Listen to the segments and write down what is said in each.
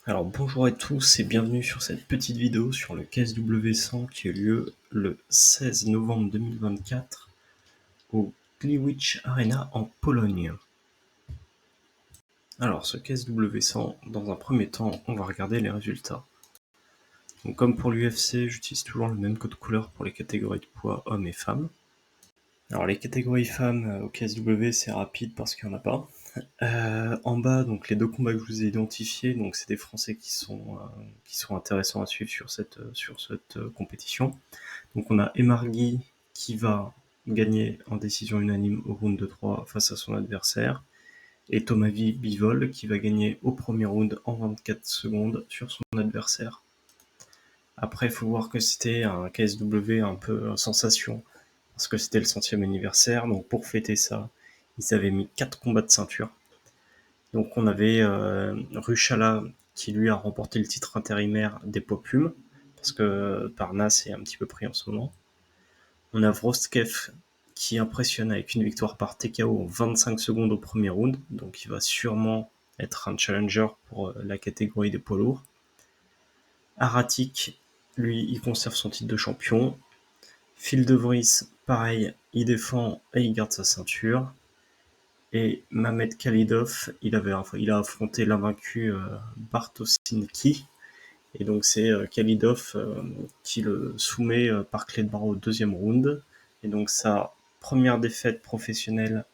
Alors bonjour à tous et bienvenue sur cette petite vidéo sur le KSW100 qui a eu lieu le 16 novembre 2024 au Gliwice Arena en Pologne. Alors ce KSW100, dans un premier temps, on va regarder les résultats. Donc comme pour l'UFC, j'utilise toujours le même code couleur pour les catégories de poids hommes et femmes. Alors les catégories femmes au KSW c'est rapide parce qu'il n'y en a pas. En bas, donc les deux combats que je vous ai identifiés, donc c'est des Français qui sont intéressants à suivre sur cette compétition. Donc on a Emargui qui va gagner en décision unanime au round de 3 face à son adversaire, et Tomavi Bivol qui va gagner au premier round en 24 secondes sur son adversaire. Après, il faut voir que c'était un KSW un peu sensation, parce que c'était le 100e anniversaire, donc pour fêter ça, ils avaient mis 4 combats de ceinture. Donc on avait Ruchala qui lui a remporté le titre intérimaire des poids plumes, parce que Parnasse est un petit peu pris en ce moment. On a Vroskev qui impressionne avec une victoire par TKO en 25 secondes au premier round, donc il va sûrement être un challenger pour la catégorie des poids lourds. Aratik, lui, il conserve son titre de champion. Phil De Vries, pareil, il défend et il garde sa ceinture. Et Mamed Khalidov, il a affronté l'invaincu Bartosinski. Et donc c'est Khalidov qui le soumet par clé de bras au deuxième round. Et donc sa première défaite professionnelle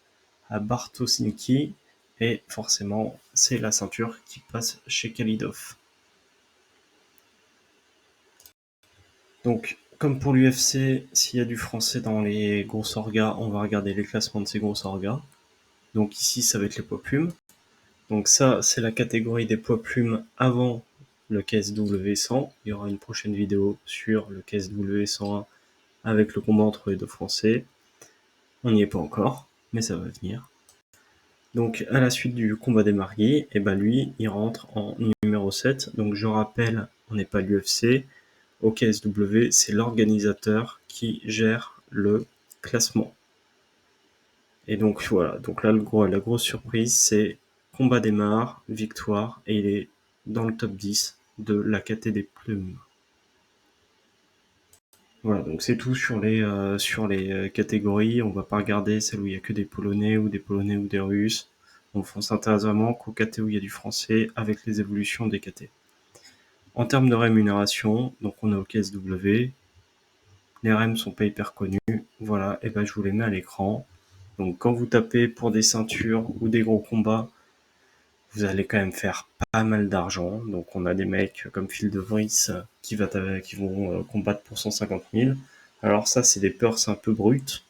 à Bartosinski. Et forcément, c'est la ceinture qui passe chez Khalidov. Donc, comme pour l'UFC, s'il y a du français dans les grosses orgas, on va regarder les classements de ces grosses orgas. Donc ici, ça va être les poids plumes. Donc ça, c'est la catégorie des poids plumes avant le KSW100. Il y aura une prochaine vidéo sur le KSW101 avec le combat entre les deux Français. On n'y est pas encore, mais ça va venir. Donc à la suite du combat des Marguis, et ben lui, il rentre en numéro 7. Donc je rappelle, on n'est pas l'UFC. Au KSW, c'est l'organisateur qui gère le classement. Et donc voilà, donc là la grosse surprise c'est combat démarre, victoire, et il est dans le top 10 de la KT des plumes. Voilà, donc c'est tout sur les catégories. On va pas regarder celle où il y a que des Polonais ou des Russes. On s'intéresse vraiment qu'aux KT où il y a du français avec les évolutions des KT. En termes de rémunération, donc on est au KSW. Les REM sont pas hyper connus. Voilà, et ben je vous les mets à l'écran. Donc quand vous tapez pour des ceintures ou des gros combats, vous allez quand même faire pas mal d'argent. Donc on a des mecs comme Phil De Vries qui vont combattre pour 150 000. Alors ça, c'est des purses un peu brutes.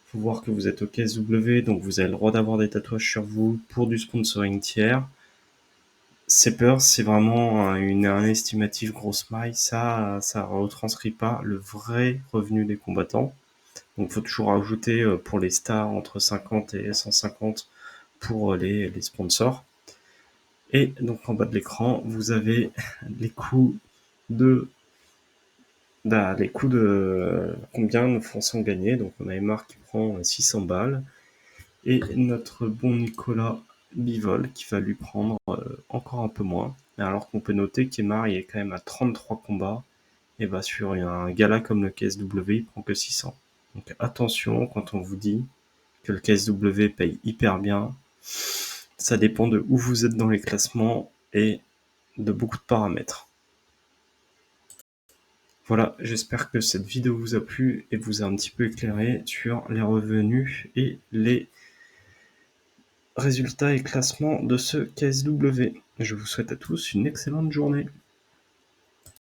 Faut voir que vous êtes au KSW, donc vous avez le droit d'avoir des tatouages sur vous pour du sponsoring tiers. Ces purses, c'est vraiment un estimatif grosse maille. Ça retranscrit pas le vrai revenu des combattants. Donc il faut toujours ajouter pour les stars entre 50 et 150 pour les sponsors. Et donc en bas de l'écran, vous avez les coûts de combien nos Français ont gagné. Donc on a Emar qui prend 600 balles et notre bon Nicolas Bivol qui va lui prendre encore un peu moins. Alors qu'on peut noter qu'Emar il est quand même à 33 combats et bah sur un gala comme le KSW il prend que 600. Donc attention quand on vous dit que le KSW paye hyper bien, ça dépend de où vous êtes dans les classements et de beaucoup de paramètres. Voilà, j'espère que cette vidéo vous a plu et vous a un petit peu éclairé sur les revenus et les résultats et classements de ce KSW. Je vous souhaite à tous une excellente journée.